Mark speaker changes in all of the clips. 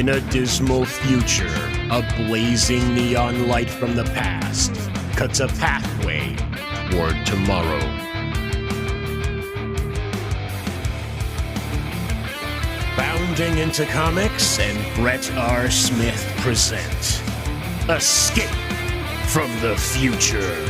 Speaker 1: In a dismal future, a blazing neon light from the past cuts a pathway toward tomorrow. Bounding into comics and Brett R. Smith present Escape from the Future.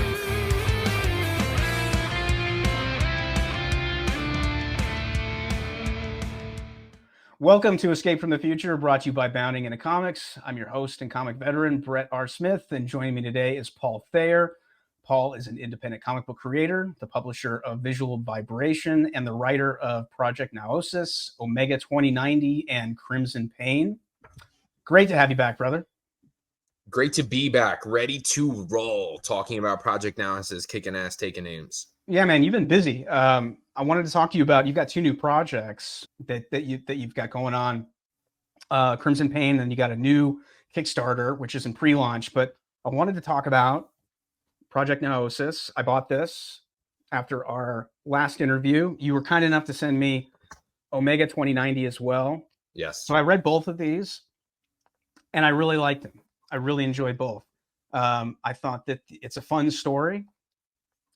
Speaker 2: Welcome to Escape from the Future, brought to you by Bounding into Comics. I'm your host and comic veteran, Brett R. Smith, and joining me today is Paul Thayer. Paul is an independent comic book creator, the publisher of Visual Vibration, and the writer of Project Naosis, Omega 2090, and Crimsone Payne. Great to have you back, brother.
Speaker 3: Great to be back, ready to roll, talking about Project Naosis, kicking ass, taking names.
Speaker 2: Yeah, man, you've been busy. I wanted to talk to you about, you've got two new projects that you've got going on, Crimsone Payne, and you got a new Kickstarter, which is in pre-launch, but I wanted to talk about Project Naosis. I bought this after our last interview. You were kind enough to send me Omega 2090 as well.
Speaker 3: Yes.
Speaker 2: So I read both of these and I really liked them. I really enjoyed both. I thought that it's a fun story.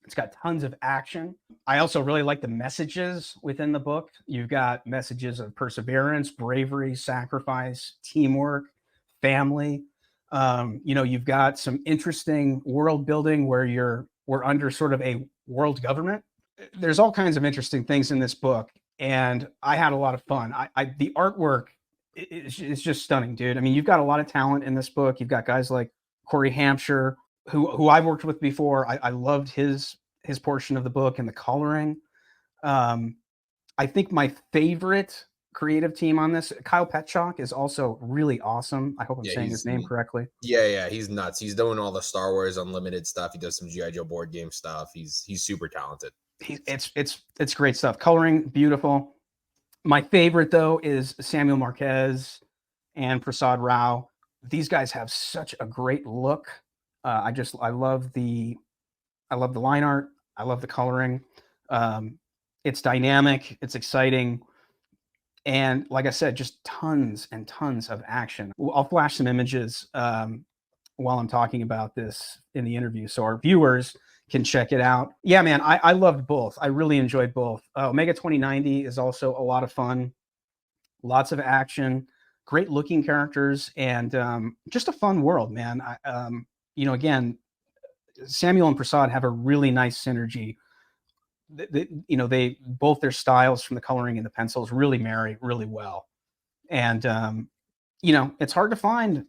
Speaker 2: It's got tons of action. I also really like the messages within the book. You've got messages of perseverance, bravery, sacrifice, teamwork, family. You've got some interesting world building where we're under sort of a world government. There's all kinds of interesting things in this book, and I had a lot of fun. The artwork is just stunning, dude. I mean, you've got a lot of talent in this book. You've got guys like Corey Hampshire, who I've worked with before. I loved his portion of the book and the coloring. I think my favorite creative team on this, Kyle Petchock, is also really awesome. I hope I'm saying his name correctly.
Speaker 3: Yeah, he's nuts. He's doing all the Star Wars Unlimited stuff. He does some G.I. Joe board game stuff. He's super talented.
Speaker 2: It's great stuff. Coloring, beautiful. My favorite though is Samuel Marquez and Prasad Rao. These guys have such a great look. I love the line art. I love the coloring. It's dynamic. It's exciting. And like I said, just tons and tons of action. I'll flash some images while I'm talking about this in the interview, so our viewers can check it out. Yeah, man, I loved both. I really enjoyed both. Omega 2090 is also a lot of fun. Lots of action, great looking characters, and just a fun world, man. Again, Samuel and Prasad have a really nice synergy. They both their styles from the coloring and the pencils really marry really well. And it's hard to find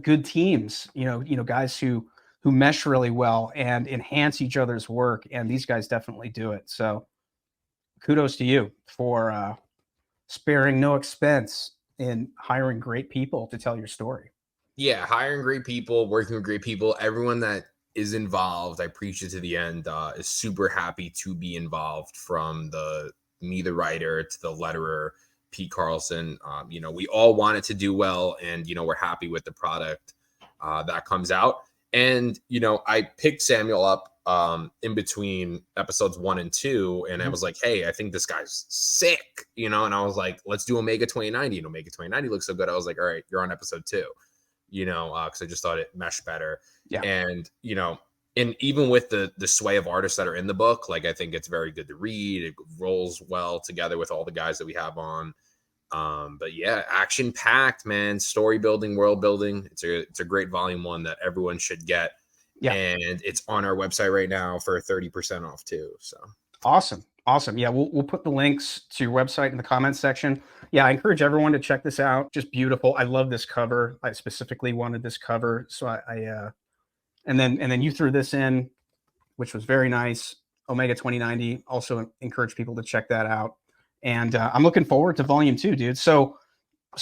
Speaker 2: good teams, guys who mesh really well and enhance each other's work, and these guys definitely do it. So kudos to you for sparing no expense in hiring great people to tell your story.
Speaker 3: Yeah, hiring great people, working with great people, everyone that is involved, I preach it to the end, is super happy to be involved, from the writer to the letterer, Pete Carlson. We all want it to do well, and, we're happy with the product that comes out. And, I picked Samuel up in between episodes 1 and 2, and I was like, hey, I think this guy's sick, and I was like, let's do Omega 2090. And Omega 2090 looks so good. I was like, all right, you're on episode 2. Because I just thought it meshed better. Yeah. And, and even with the sway of artists that are in the book, like, I think it's very good to read. It rolls well together with all the guys that we have on. But yeah, action packed, man. Story building, world building. It's a great volume 1 that everyone should get. Yeah. And it's on our website right now for 30% off too. So
Speaker 2: awesome. Yeah, we'll put the links to your website in the comments section. Yeah, I encourage everyone to check this out. Just beautiful. I love this cover. I specifically wanted this cover, so and then you threw this in, which was very nice. Omega 2090. Also encourage people to check that out. And I'm looking forward to volume 2, dude. So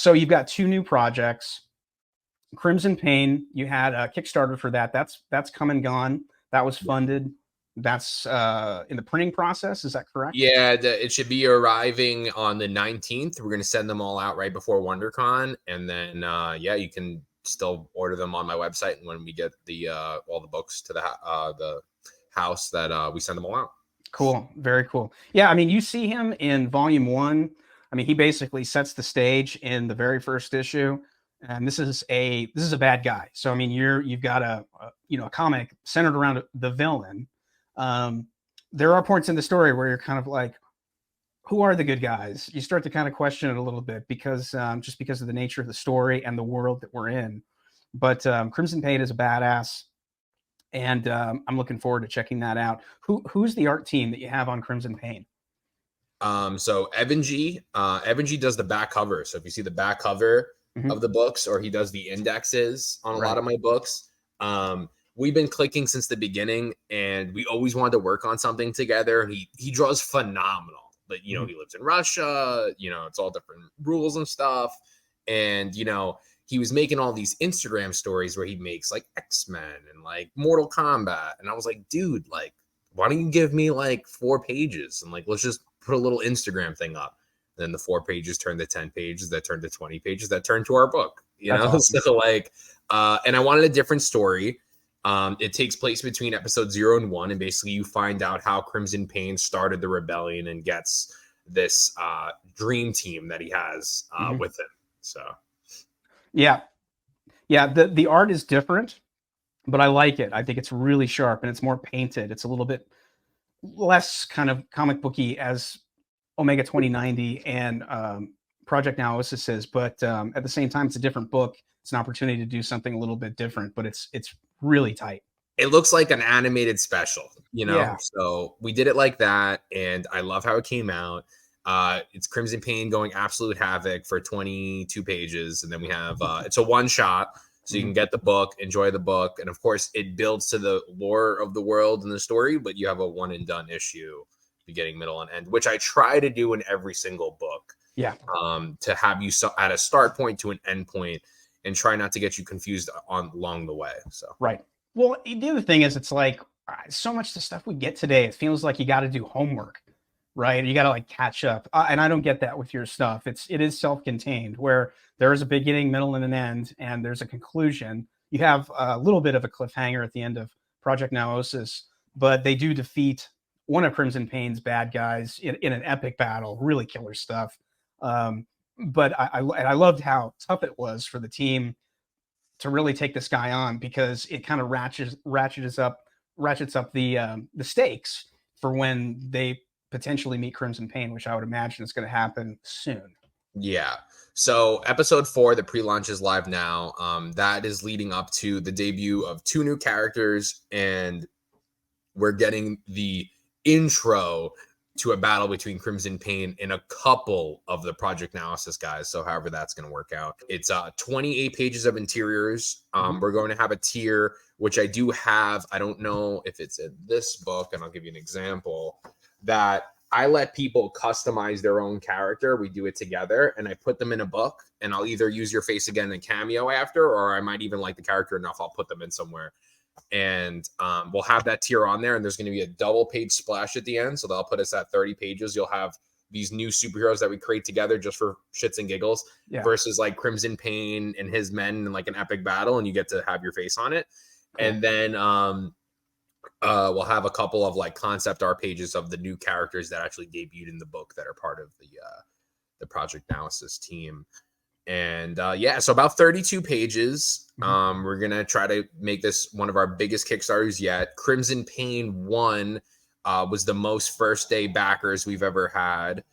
Speaker 2: you've got 2 new projects. Crimsone Payne, you had a Kickstarter for that. That's come and gone. That was funded. That's in the printing process. Is that correct?
Speaker 3: Yeah, it should be arriving on the 19th. We're going to send them all out right before WonderCon. And then, you can still order them on my website. And when we get the all the books to the house, that we send them all out.
Speaker 2: Cool. Very cool. Yeah, I mean, you see him in volume 1. I mean, he basically sets the stage in the very first issue, and this is a bad guy. So I mean, you've got a comic centered around the villain. There are points in the story where you're kind of like, who are the good guys? You start to kind of question it a little bit because just because of the nature of the story and the world that we're in. But Crimson Payne is a badass, and I'm looking forward to checking that out. Who's the art team that you have on Crimson Payne?
Speaker 3: So Evan G does the back cover. So if you see the back cover of the books, or he does the indexes on a lot of my books, we've been clicking since the beginning, and we always wanted to work on something together. He draws phenomenal, but he lives in Russia, it's all different rules and stuff. And, he was making all these Instagram stories where he makes like X-Men and like Mortal Kombat. And I was like, dude, like, why don't you give me like 4 pages and like, let's just put a little Instagram thing up. And then the 4 pages turned to 10 pages, that turned to 20 pages, that turned to our book, That's awesome. So like, and I wanted a different story. It takes place between episode 0 and 1. And basically you find out how Crimson Payne started the rebellion and gets this dream team that he has with him. So.
Speaker 2: Yeah. The art is different, but I like it. I think it's really sharp and it's more painted. It's a little bit less kind of comic booky as Omega 2090 and Project Naosis is, but at the same time, it's a different book. It's an opportunity to do something a little bit different, but it's really tight.
Speaker 3: It looks like an animated special,
Speaker 2: Yeah.
Speaker 3: So we did it like that, and I love how it came out. It's Crimson Payne going absolute havoc for 22 pages, and then we have it's a one shot, so you can get the book, enjoy the book, and of course it builds to the lore of the world and the story, but you have a one and done issue, beginning, middle, and end, which I try to do in every single book.
Speaker 2: Yeah.
Speaker 3: To have you at a start point to an end point, and try not to get you confused along the way. So
Speaker 2: right. Well, the other thing is, it's like so much of the stuff we get today, it feels like you got to do homework. Right. You got to like catch up. And I don't get that with your stuff. It is self-contained, where there is a beginning, middle, and an end, and there's a conclusion. You have a little bit of a cliffhanger at the end of Project Naosis, but they do defeat one of Crimson Payne's bad guys in an epic battle. Really killer stuff. But I loved how tough it was for the team to really take this guy on, because it kind of ratchets up the stakes for when they potentially meet Crimson Payne, which I would imagine is going to happen soon.
Speaker 3: Yeah. So episode 4, the pre-launch is live now. That is leading up to the debut of 2 new characters, and we're getting the intro to a battle between Crimson Payne and a couple of the Project Naosis guys. So however that's going to work out. It's 28 pages of interiors. We're going to have a tier, which I do have. I don't know if it's in this book, and I'll give you an example, that I let people customize their own character. We do it together, and I put them in a book, and I'll either use your face again in cameo after, or I might even like the character enough, I'll put them in somewhere. And we'll have that tier on there, and there's going to be a double page splash at the end. So they'll put us at 30 pages. You'll have these new superheroes that we create together just for shits and giggles, versus like Crimson Payne and his men in like an epic battle, and you get to have your face on it. Cool. And then we'll have a couple of like concept art pages of the new characters that actually debuted in the book that are part of the Project Naosis team. And so about 32 pages. We're gonna try to make this one of our biggest Kickstarters yet. Crimson Payne 1 was the most first day backers we've ever had,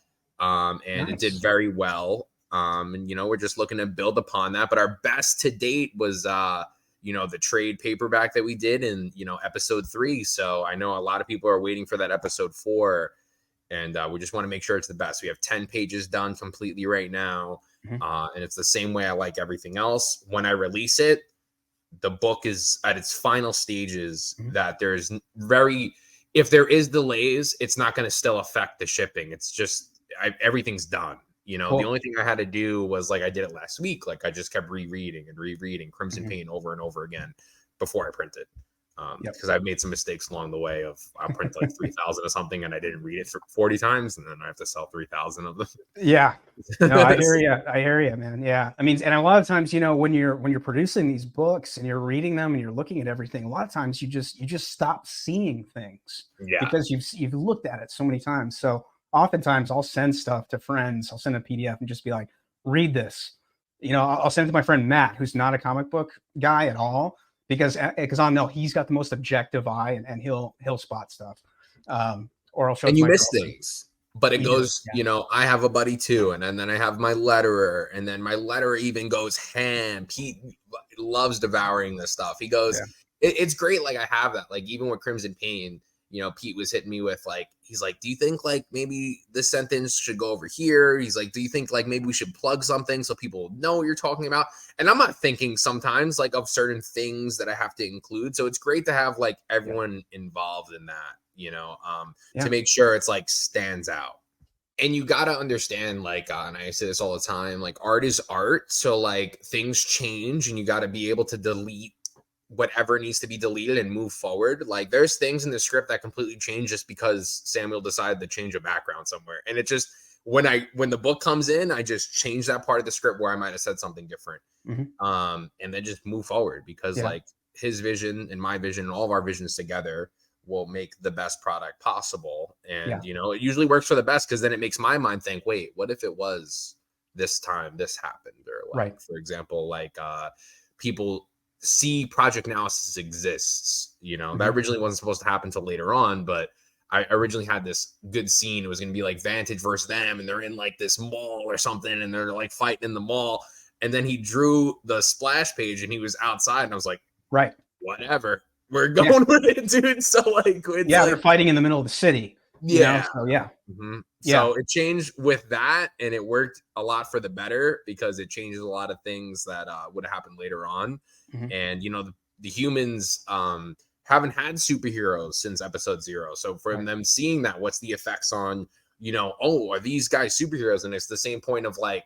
Speaker 3: and nice. It did very well. And we're just looking to build upon that. But our best to date was the trade paperback that we did in episode 3. So I know a lot of people are waiting for that episode 4, and we just want to make sure it's the best. We have 10 pages done completely right now. And it's the same way I like everything else. When I release it, the book is at its final stages, that there's if there is delays, it's not going to still affect the shipping. It's just, everything's done. Cool. The only thing I had to do was, like I did it last week, like I just kept rereading Crimson Payne over and over again before I print it. Because I've made some mistakes along the way of I'll print like 3,000 or something, and I didn't read it for 40 times, and then I have to sell 3,000 of them.
Speaker 2: Yeah, no, I hear you, man. Yeah, I mean, and a lot of times, when you're producing these books and you're reading them and you're looking at everything, a lot of times you just stop seeing things because you've looked at it so many times. So oftentimes I'll send stuff to friends. I'll send a PDF and just be like, read this. I'll send it to my friend Matt, who's not a comic book guy at all, because I know he's got the most objective eye, and he'll spot stuff. Or I'll show it
Speaker 3: And
Speaker 2: to
Speaker 3: you
Speaker 2: my
Speaker 3: miss
Speaker 2: girlfriend.
Speaker 3: things. But it
Speaker 2: You do,
Speaker 3: goes,
Speaker 2: yeah.
Speaker 3: I have a buddy too, and then I have my letterer, and then my letterer even goes ham. Pete loves devouring this stuff. He goes,
Speaker 2: Yeah.
Speaker 3: it's great. Like I have that. Like even with Crimson Payne, Pete was hitting me with like, he's like, do you think like maybe this sentence should go over here? He's like, do you think like maybe we should plug something so people know what you're talking about? And I'm not thinking sometimes like of certain things that I have to include. So it's great to have like everyone involved in that, to make sure it's like stands out. And you got to understand, like, and I say this all the time, like art is art. So like things change and you got to be able to delete whatever needs to be deleted and move forward. Like there's things in the script that completely change just because Samuel decided to change a background somewhere. And it just, when the book comes in, I just change that part of the script where I might've said something different. And then just move forward because like his vision and my vision and all of our visions together will make the best product possible. And, it usually works for the best because then it makes my mind think, wait, what if it was this time this happened? Or like, for example, like people see Project Naosis exists, that originally wasn't supposed to happen until later on, but I originally had this good scene. It was going to be like Vantage versus them, and they're in like this mall or something, and they're like fighting in the mall. And then he drew the splash page and he was outside, and I was like, whatever. We're going with it, dude. So like, it's
Speaker 2: they're fighting in the middle of the city. So
Speaker 3: So it changed with that, and it worked a lot for the better because it changes a lot of things that would have happened later on. And the humans haven't had superheroes since episode 0. So from them seeing that, what's the effects on are these guys superheroes? And it's the same point of like,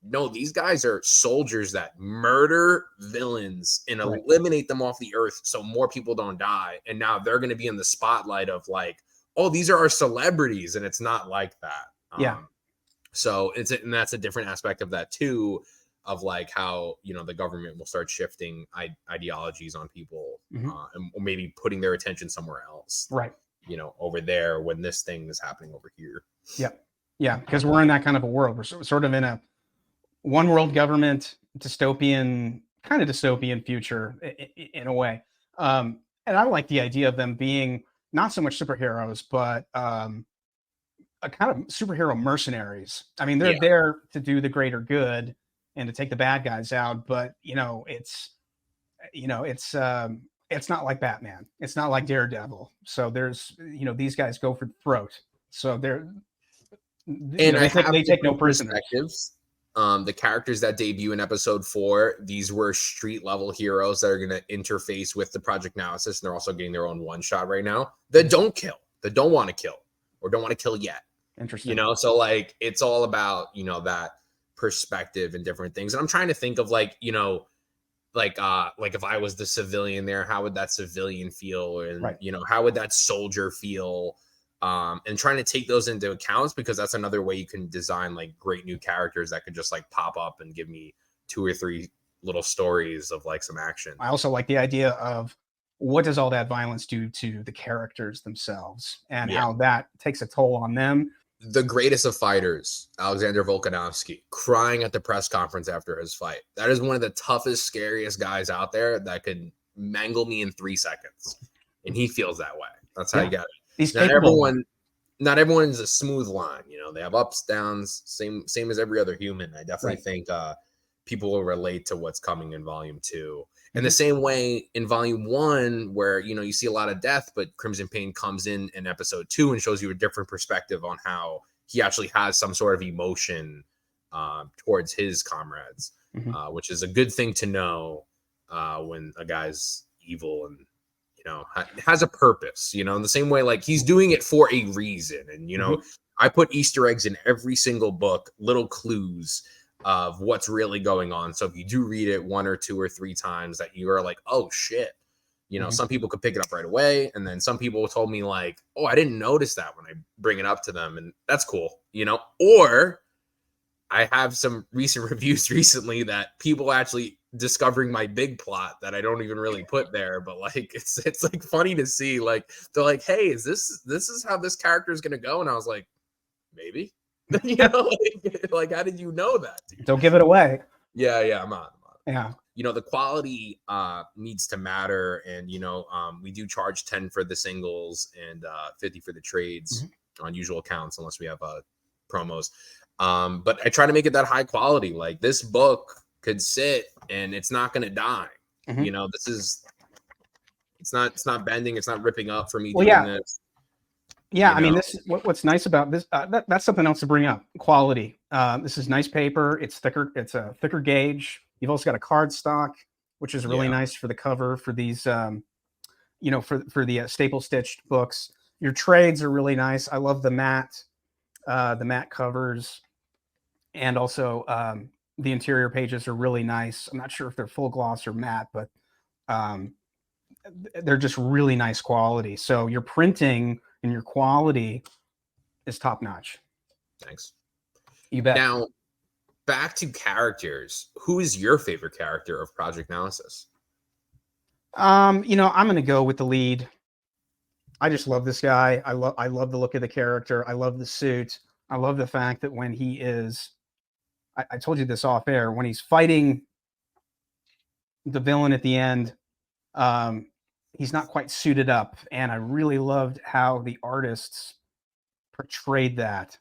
Speaker 3: no, these guys are soldiers that murder villains and eliminate them off the earth so more people don't die. And now they're going to be in the spotlight of like, oh, these are our celebrities. And it's not like that. So and that's a different aspect of that too, of like how, the government will start shifting ideologies on people and maybe putting their attention somewhere else. Over there when this thing is happening over here.
Speaker 2: Because we're in that kind of a world. We're sort of in a one world government, dystopian future in a way. And I like the idea of them being not so much superheroes, but a kind of superhero mercenaries. I mean, they're there to do the greater good and to take the bad guys out. But, it's not like Batman. It's not like Daredevil. So there's, these guys go for the throat. So they take no prisoners.
Speaker 3: The characters that debut in episode 4, these were street level heroes that are going to interface with the Project Naosis, and they're also getting their own one shot right now that don't kill, that don't want to kill, or don't want to kill yet.
Speaker 2: Interesting.
Speaker 3: So like it's all about that perspective and different things. And I'm trying to think of like like if I was the civilian there, how would that civilian feel, and how would that soldier feel? And trying to take those into account, because that's another way you can design like great new characters that could just like pop up and give me 2 or 3 little stories of like some action.
Speaker 2: I also like the idea of what does all that violence do to the characters themselves, and how that takes a toll on them.
Speaker 3: The greatest of fighters, Alexander Volkanovski, crying at the press conference after his fight. That is one of the toughest, scariest guys out there that could mangle me in 3 seconds. And he feels that way. That's how you got it. Not everyone's a smooth line. They have ups, downs, same as every other human. I definitely think people will relate to what's coming in volume 2. In the same way in volume 1, where, you see a lot of death, but Crimson Payne comes in episode 2 and shows you a different perspective on how he actually has some sort of emotion towards his comrades, which is a good thing to know when a guy's evil and, has a purpose, in the same way, like he's doing it for a reason. And, I put Easter eggs in every single book, little clues of what's really going on. So if you do read it 1 or 2 or 3 times, that you are like, oh shit, some people could pick it up right away. And then some people told me like, oh, I didn't notice that when I bring it up to them. And that's cool, or I have some recent reviews recently that people actually discovering my big plot that I don't even really put there, but like it's like funny to see. Like they're like, hey, is this how this character is gonna go? And I was like, maybe. You know, like how did you know that, dude?
Speaker 2: Don't give it away.
Speaker 3: Yeah, I'm on.
Speaker 2: Yeah.
Speaker 3: You know, the quality needs to matter, and you know, we do charge 10 for the singles and 50 for the trades on usual accounts, unless we have promos. But I try to make it that high quality. Like this book could sit and it's not going to die. You know, it's not bending, it's not ripping up for me doing this.
Speaker 2: Yeah, I mean, what's nice about this, that's something else to bring up. Quality. This is nice paper. It's thicker. It's a thicker gauge. You've also got a card stock, which is really nice for the cover for these, you know, for the staple stitched books. Your trades are really nice. I love the matte covers, and also the interior pages are really nice. I'm not sure if they're full gloss or matte, but they're just really nice quality. So your printing and your quality is top notch.
Speaker 3: Thanks.
Speaker 2: You bet.
Speaker 3: Now, back to characters. Who is your favorite character of Project Naosis?
Speaker 2: You know, I'm gonna go with the lead. I just love this guy. I love the look of the character. I love the suit. I love the fact that when he is, I told you this off air, when he's fighting the villain at the end, he's not quite suited up, and I really loved how the artists portrayed that.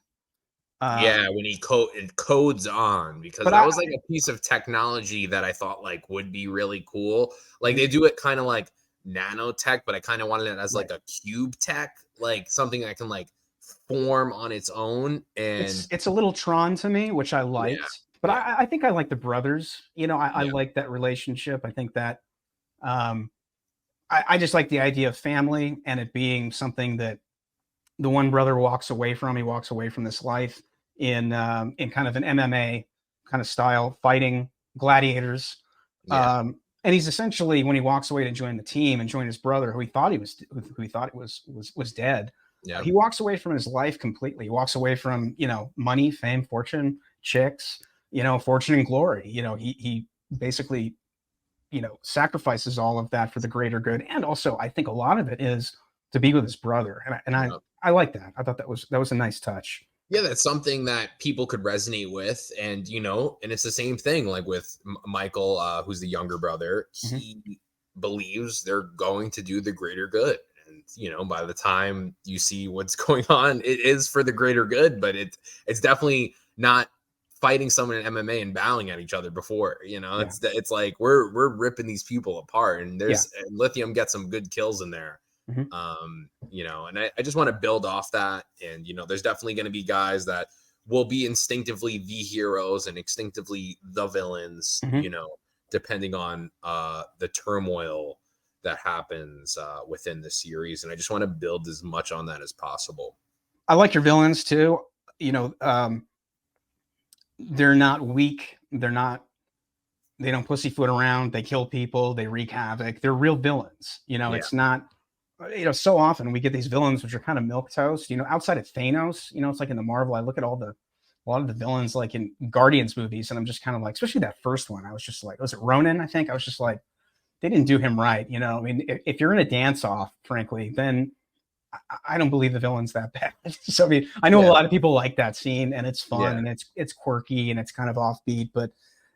Speaker 3: Yeah, when he codes on, because that was like a piece of technology that I thought like would be really cool. Like they do it kind of like nanotech, but I kind of wanted it as like a cube tech, like something that can like form on its own. And
Speaker 2: it's a little Tron to me, which I liked. But I think I like the brothers. You know, I like that relationship. I think that I just like the idea of family and it being something that the one brother walks away from. He walks away from this life in kind of an MMA kind of style, fighting gladiators. And he's essentially, when he walks away to join the team and join his brother, who he thought was dead.
Speaker 3: Yeah.
Speaker 2: He walks away from his life completely. He walks away from, you know, money, fame, fortune, chicks, you know, fortune and glory. You know, he basically, you know, sacrifices all of that for the greater good. And also, I think a lot of it is to be with his brother. And I like that. I thought that was a nice touch.
Speaker 3: Yeah, that's something that people could resonate with. And, you know, and it's the same thing like with Michael, who's the younger brother. He believes they're going to do the greater good. And, you know, by the time you see what's going on, it is for the greater good, but it's definitely not fighting someone in MMA and bowing at each other before, you know, it's like we're ripping these people apart, and there's Lithium gets some good kills in there. You know, and I just want to build off that. And, you know, there's definitely going to be guys that will be instinctively the heroes and instinctively the villains, you know, depending on the turmoil that happens within the series. And I just want to build as much on that as possible.
Speaker 2: I like your villains too. You know, they're not weak. They don't pussyfoot around. They kill people. They wreak havoc. They're real villains. You know, it's not, you know, so often we get these villains which are kind of milquetoast, you know, outside of Thanos. You know, it's like in the Marvel, I look at a lot of the villains like in Guardians movies, and I'm just kind of like, especially that first one, I was just like, was it Ronan? I think I was just like, they didn't do him right. You know, I mean, if you're in a dance off, frankly, then I don't believe the villain's that bad. So I mean, I know a lot of people like that scene, and it's fun and it's quirky and it's kind of offbeat, but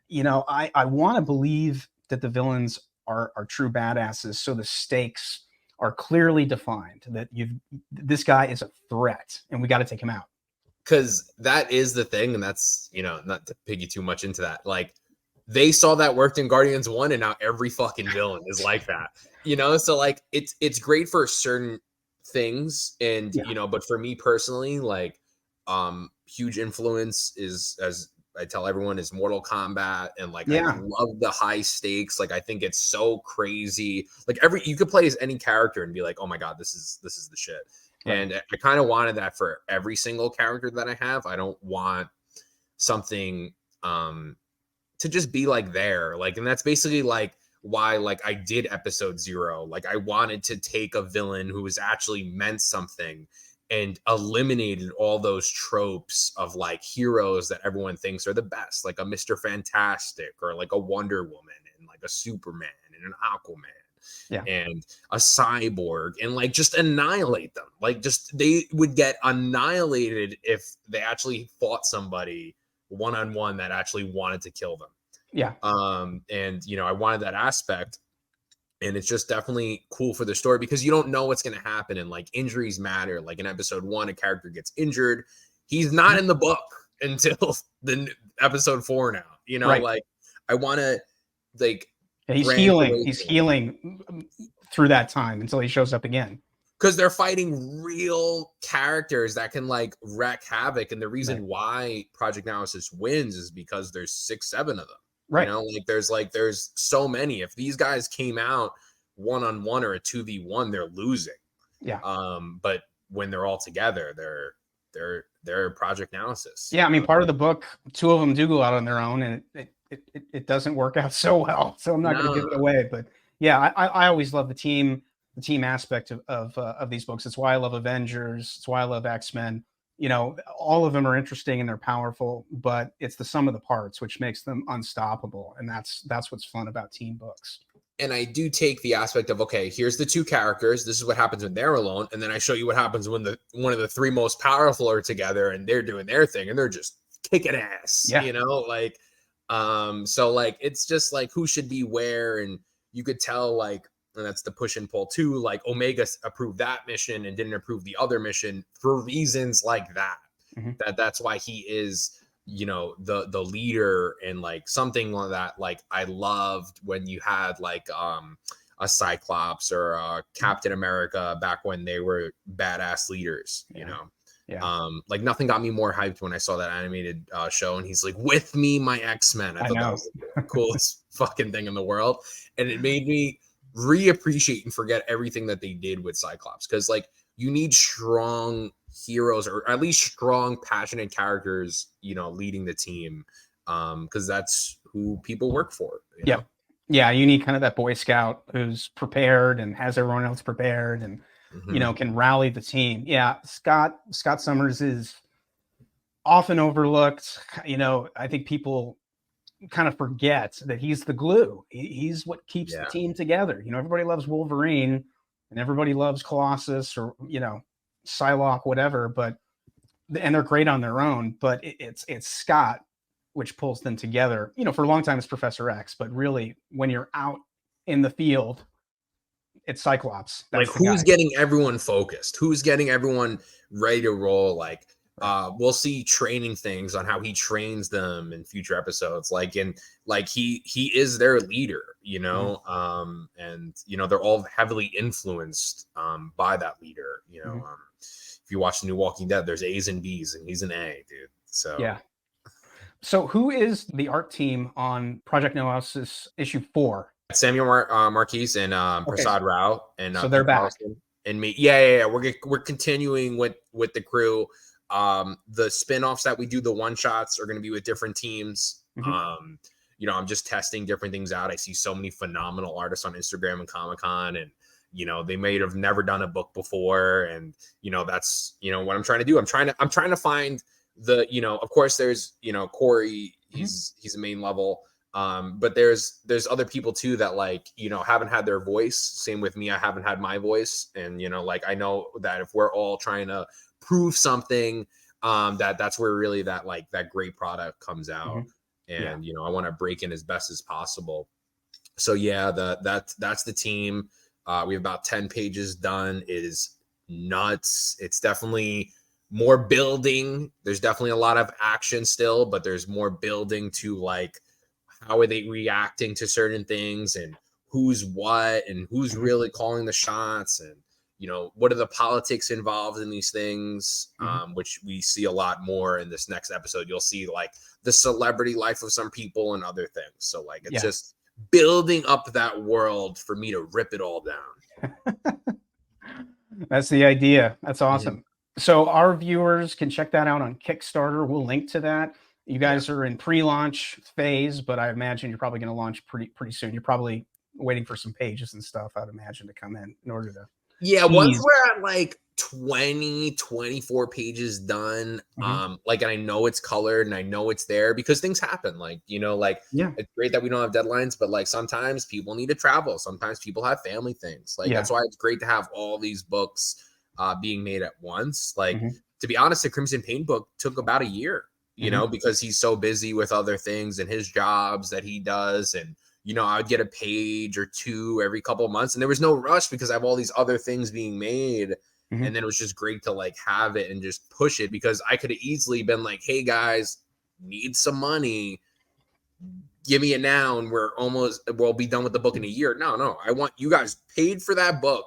Speaker 2: you know, I want to believe that the villains are true badasses. So the stakes are clearly defined, that this guy is a threat and we got to take him out.
Speaker 3: Because that is the thing. And that's, you know, not to piggy too much into that. Like they saw that worked in Guardians 1, and now every fucking villain is like that, you know? So like, it's great for certain things. And, you know, but for me personally, like, huge influence is, as I tell everyone, is Mortal Kombat. And like, I love the high stakes. Like, I think it's so crazy. Like you could play as any character and be like, oh my God, this is the shit. Right. And I kind of wanted that for every single character that I have. I don't want something, to just be like there. Like, and that's basically like why, like I did episode 0. Like I wanted to take a villain who was actually meant something and eliminated all those tropes of like heroes that everyone thinks are the best, like a Mr. Fantastic or like a Wonder Woman and like a Superman and an Aquaman.
Speaker 2: Yeah.
Speaker 3: and a cyborg, and like just annihilate them. Like just they would get annihilated if they actually fought somebody one-on-one that actually wanted to kill them.
Speaker 2: Yeah.
Speaker 3: And I wanted that aspect. And it's just definitely cool for the story because you don't know what's going to happen. And like injuries matter. Like in episode 1, a character gets injured. He's not in the book until the episode 4 now.
Speaker 2: Right.
Speaker 3: Like I want to like
Speaker 2: he's healing. He's healing through that time until he shows up again.
Speaker 3: Because they're fighting real characters that can like wreak havoc. And the reason why Project Naosis wins is because there's 6, 7 of them.
Speaker 2: Right.
Speaker 3: There's so many. If these guys came out one-on-one or a 2v1, they're losing.
Speaker 2: Yeah.
Speaker 3: But when they're all together, they're Project Naosis.
Speaker 2: Yeah, I mean, part of the book, 2 of them do go out on their own, and it doesn't work out so well. So I'm not going to give it away. But yeah, I always love the team aspect of these books. It's why I love Avengers. It's why I love X-Men. All of them are interesting and they're powerful, but it's the sum of the parts which makes them unstoppable. And that's what's fun about team books.
Speaker 3: And I do take the aspect of, okay, here's the 2 characters. This is what happens when they're alone. And then I show you what happens when one of the 3 most powerful are together and they're doing their thing and they're just kicking ass, so like, it's just like who should be where. And you could tell like, and that's the push and pull too. Like Omega approved that mission and didn't approve the other mission for reasons like that. That's why he is, the leader, and like something like that. Like I loved when you had like a Cyclops or a Captain America back when they were badass leaders. Like nothing got me more hyped when I saw that animated show, and he's like, "With me, my X-Men." I thought that was the coolest fucking thing in the world, and it made me reappreciate and forget everything that they did with Cyclops, because like you need strong heroes, or at least strong, passionate characters, leading the team, because that's who people work for.
Speaker 2: Yeah, you need kind of that Boy Scout who's prepared and has everyone else prepared, and can rally the team. Yeah, Scott Summers is often overlooked. I think people kind of forget that he's the glue. He's what keeps the team together. Everybody loves Wolverine and everybody loves Colossus or Psylocke, whatever, and they're great on their own, but it's Scott which pulls them together. For a long time it's Professor X, but really when you're out in the field, it's Cyclops.
Speaker 3: Like who's getting everyone focused, who's getting everyone ready to roll. Like we'll see training things on how he trains them in future episodes. Like, and like he is their leader, and they're all heavily influenced by that leader. If you watch the new Walking Dead, there's A's and B's, and he's an A, dude. So
Speaker 2: yeah. So who is the art team on Project Naosis issue 4?
Speaker 3: Samuel Marquise and Prasad Rao, and
Speaker 2: so they're back.
Speaker 3: And me. Yeah. We're continuing with the crew. The spin-offs that we do, the one-shots, are going to be with different teams. I'm just testing different things out. I see so many phenomenal artists on Instagram and Comic-Con, and they may have never done a book before, and that's what I'm trying to do. I'm trying to find the of course there's Corey, he's a main level, but there's other people too that like haven't had their voice. Same with me, I haven't had my voice, and like I know that if we're all trying to prove something, that's where really that great product comes out. And I want to break in as best as possible. So yeah, that's the team. We have about 10 pages done. It is nuts. It's definitely more building. There's definitely a lot of action still, but there's more building to like how are they reacting to certain things, and who's what, and who's really calling the shots, and what are the politics involved in these things, which we see a lot more in this next episode. You'll see like the celebrity life of some people and other things. So like it's just building up that world for me to rip it all down.
Speaker 2: That's the idea. That's awesome. So our viewers can check that out on Kickstarter. We'll link to that. You guys are in pre-launch phase, but I imagine you're probably going to launch pretty soon. You're probably waiting for some pages and stuff, I'd imagine, to come in order to.
Speaker 3: Yeah, once
Speaker 2: teased.
Speaker 3: we're at like 24 pages done, like, and I know it's colored and I know it's there because things happen. Like, like
Speaker 2: Yeah.
Speaker 3: it's great that we don't have deadlines, but like sometimes people need to travel. Sometimes people have family things. Like,
Speaker 2: Yeah.
Speaker 3: that's why it's great to have all these books being made at once. Like,
Speaker 2: Mm-hmm.
Speaker 3: to be honest, the Crimsone Payne book took about a year, because he's so busy with other things and his jobs that he does. And I would get a page or two every couple of months, and there was no rush because I have all these other things being made. And then it was just great to like have it and just push it, because I could have easily been like, hey guys, need some money, give me it now, and we'll be done with the book in a year. No, I want you guys paid for that book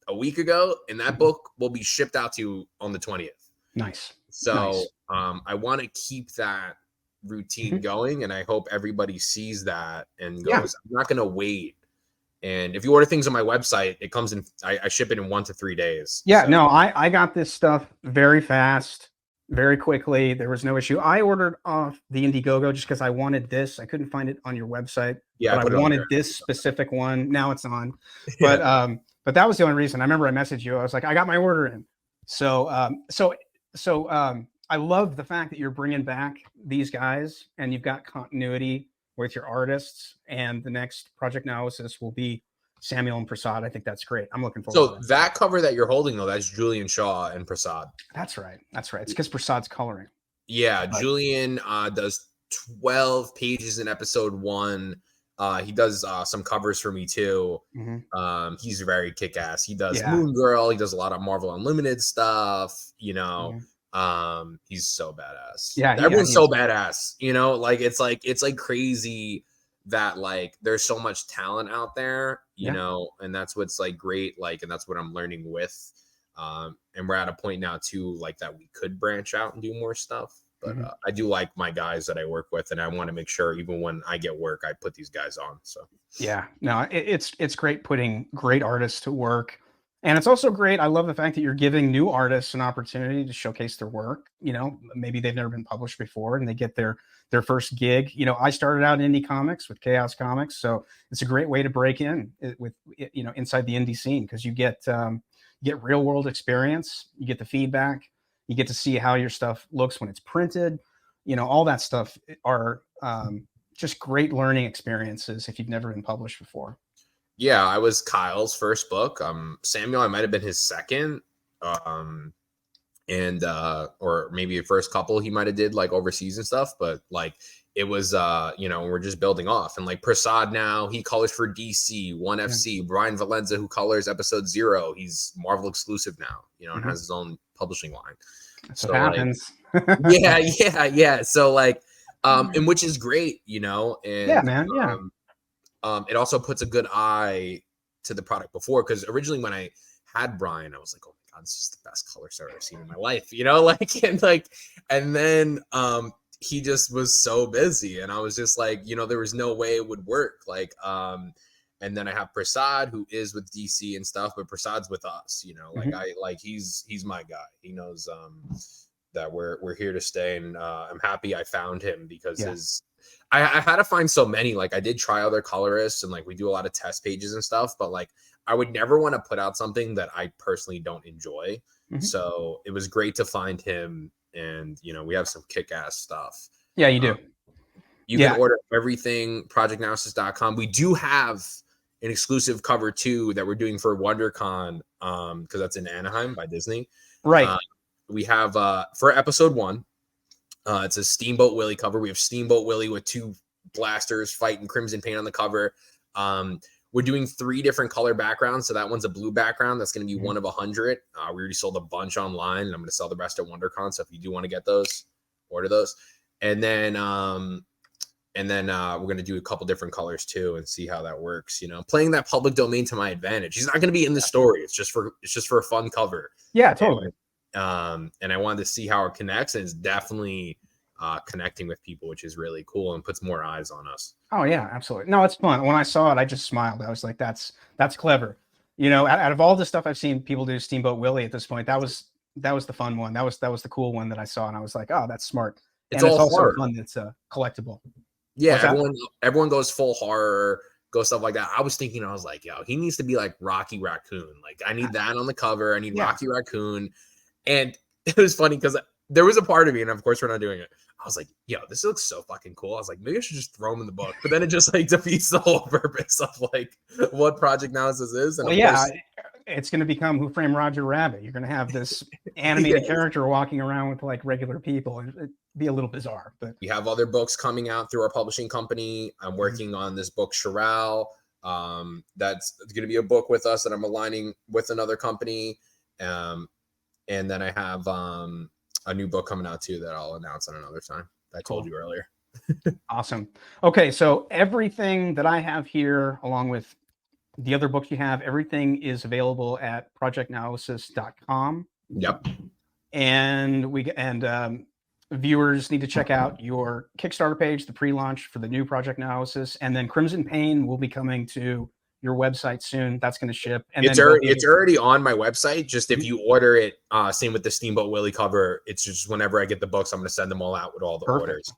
Speaker 3: a week ago, and that book will be shipped out to you on the 20th.
Speaker 2: Nice.
Speaker 3: So I want to keep that routine going, and I hope everybody sees that and goes, I'm not going to wait. And if you order things on my website, it comes in, I ship it in 1 to 3 days.
Speaker 2: Yeah, no, I got this stuff very fast, very quickly. There was no issue. I ordered off the Indiegogo just because I wanted this. I couldn't find it on your website,
Speaker 3: Yeah,
Speaker 2: but I wanted this specific one. Now it's on. But that was the only reason. I remember I messaged you. I was like, I got my order in. So I love the fact that you're bringing back these guys and you've got continuity with your artists, and the next Project Naosis will be Samuel and Prasad. I think that's great. I'm looking forward to
Speaker 3: that cover that you're holding, though, that's Julian Shaw and Prasad.
Speaker 2: That's right. It's because Prasad's coloring.
Speaker 3: Yeah, Julian does 12 pages in episode 1. He does some covers for me too. He's very kick-ass. He does Moon Girl. He does a lot of Marvel Unlimited stuff. He's so badass. Yeah, everyone's so badass. It's like crazy that like there's so much talent out there. And that's what's like great. Like, and that's what I'm learning with. And we're at a point now too, like that we could branch out and do more stuff. But I do like my guys that I work with, and I want to make sure even when I get work, I put these guys on. So
Speaker 2: yeah, no, it's great putting great artists to work. And it's also great. I love the fact that you're giving new artists an opportunity to showcase their work. Maybe they've never been published before and they get their first gig. I started out in indie comics with Chaos Comics. So it's a great way to break in with, inside the indie scene, because you get real world experience, you get the feedback, you get to see how your stuff looks when it's printed, all that stuff are just great learning experiences if you've never been published before.
Speaker 3: Yeah, I was Kyle's first book. Samuel, I might have been his second. Or maybe the first couple he might have did like overseas and stuff, but like it was we're just building off. And like Prasad now, he colors for DC, 1FC. Brian Valenza, who colors episode 0, he's Marvel exclusive now, and has his own publishing line.
Speaker 2: That's what happens.
Speaker 3: Yeah. So like and which is great, and
Speaker 2: yeah, man. Yeah.
Speaker 3: It also puts a good eye to the product before, because originally when I had Brian, I was like, oh my God, this is the best color set I've ever seen in my life, and then he just was so busy, and I was just like, there was no way it would work. And then I have Prasad, who is with DC and stuff, but Prasad's with us, he's my guy. He knows that we're here to stay, and I'm happy I found him, because I had to find so many. Like, I did try other colorists, and like we do a lot of test pages and stuff, but like I would never want to put out something that I personally don't enjoy. So it was great to find him, and we have some kick-ass stuff.
Speaker 2: Yeah, you do.
Speaker 3: You can order everything projectnaosis.com. We do have an exclusive cover too that we're doing for WonderCon, because that's in Anaheim by Disney.
Speaker 2: Right.
Speaker 3: We have for episode 1. It's a Steamboat Willie cover. We have Steamboat Willie with 2 blasters fighting Crimsone Payne on the cover. We're doing 3 different color backgrounds. So that one's a blue background. That's going to be 1 of 100. We already sold a bunch online, and I'm going to sell the rest at WonderCon. So if you do want to get those, order those. And then we're going to do a couple different colors too, and see how that works. Playing that public domain to my advantage. He's not going to be in the story. It's just for a fun cover.
Speaker 2: Yeah, totally.
Speaker 3: And I wanted to see how it connects, and it's definitely connecting with people, which is really cool and puts more eyes on us.
Speaker 2: Oh yeah, absolutely. No, it's fun. When I saw it, I just smiled. I was like, that's clever. Out of all the stuff I've seen people do Steamboat Willie at this point, that was the fun one. That was the cool one that I saw, and I was like, oh, that's smart.
Speaker 3: It's
Speaker 2: and
Speaker 3: all
Speaker 2: it's also
Speaker 3: horror.
Speaker 2: fun. It's collectible.
Speaker 3: Yeah, everyone goes full horror. go stuff like that. I was thinking, I was like, yo, he needs to be like Rocky Raccoon. Like, I need that on the cover. I need Rocky Raccoon. And it was funny because there was a part of me, and of course we're not doing it. I was like, yo, this looks so fucking cool. I was like, maybe I should just throw him in the book. But then it just like defeats the whole purpose of like what Project Naosis is. And
Speaker 2: well, course, it's going to become Who Framed Roger Rabbit. You're going to have this animated character walking around with like regular people. It'd be a little bizarre, but
Speaker 3: we have other books coming out through our publishing company. I'm working on this book, Chiral. That's going to be a book with us that I'm aligning with another company. And then I have a new book coming out too that I'll announce on another time. I told you earlier.
Speaker 2: Awesome. Okay, so everything that I have here, along with the other books you have, everything is available at projectnaosis.com.
Speaker 3: Yep.
Speaker 2: And viewers need to check out your Kickstarter page, the pre-launch for the new Project Naosis, and then Crimsone Payne will be coming to your website soon. That's going to ship. And
Speaker 3: it's already on my website. Just if you order it, same with the Steamboat Willie cover. It's just whenever I get the books, I'm going to send them all out with all the orders.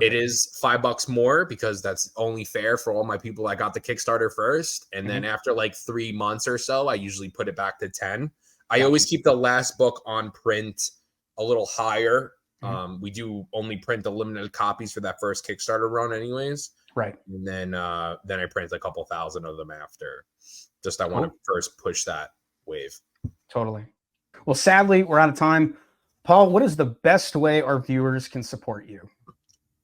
Speaker 3: It is $5 more because that's only fair for all my people that got the Kickstarter first. And then after like 3 months or so, I usually put it back to 10. I always keep the last book on print a little higher. We do only print the limited copies for that first Kickstarter run anyways.
Speaker 2: Right.
Speaker 3: And then I print a couple thousand of them after. Just I want to first push that wave.
Speaker 2: Totally. Well, sadly, we're out of time. Paul, what is the best way our viewers can support you?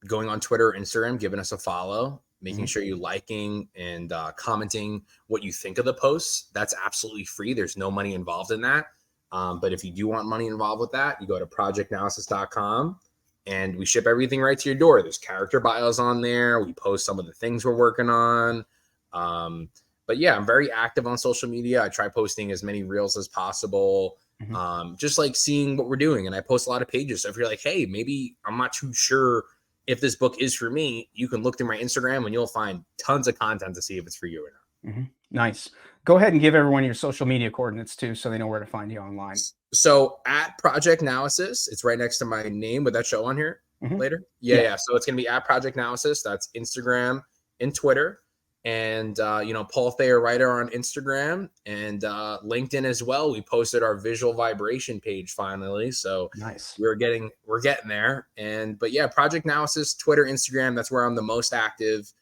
Speaker 3: Going on Twitter or Instagram, giving us a follow, making sure you're liking and commenting what you think of the posts. That's absolutely free. There's no money involved in that. But if you do want money involved with that, you go to projectnaosis.com. And we ship everything right to your door. There's character bios on there. We post some of the things we're working on. But yeah, I'm very active on social media. I try posting as many reels as possible. Just like seeing what we're doing. And I post a lot of pages. So if you're like, hey, maybe I'm not too sure if this book is for me, you can look through my Instagram and you'll find tons of content to see if it's for you or not.
Speaker 2: Nice. Go ahead and give everyone your social media coordinates too, so they know where to find you online.
Speaker 3: So at Project Naosis, it's right next to my name. Would that show on here later? Yeah. So it's going to be at Project Naosis. That's Instagram and Twitter. And, Paul Thayer Writer on Instagram and LinkedIn as well. We posted our visual vibration page finally. So
Speaker 2: nice.
Speaker 3: We're getting there. But yeah, Project Naosis, Twitter, Instagram, that's where I'm the most active.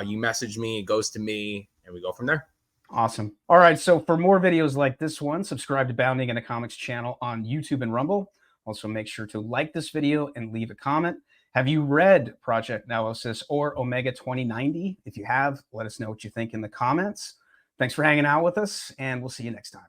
Speaker 3: You message me, it goes to me, and we go from there.
Speaker 2: Awesome. All right. So for more videos like this one, subscribe to Bounding into Comics channel on YouTube and Rumble. Also, make sure to like this video and leave a comment. Have you read Project Naosis or Omega 2090? If you have, let us know what you think in the comments. Thanks for hanging out with us, and we'll see you next time.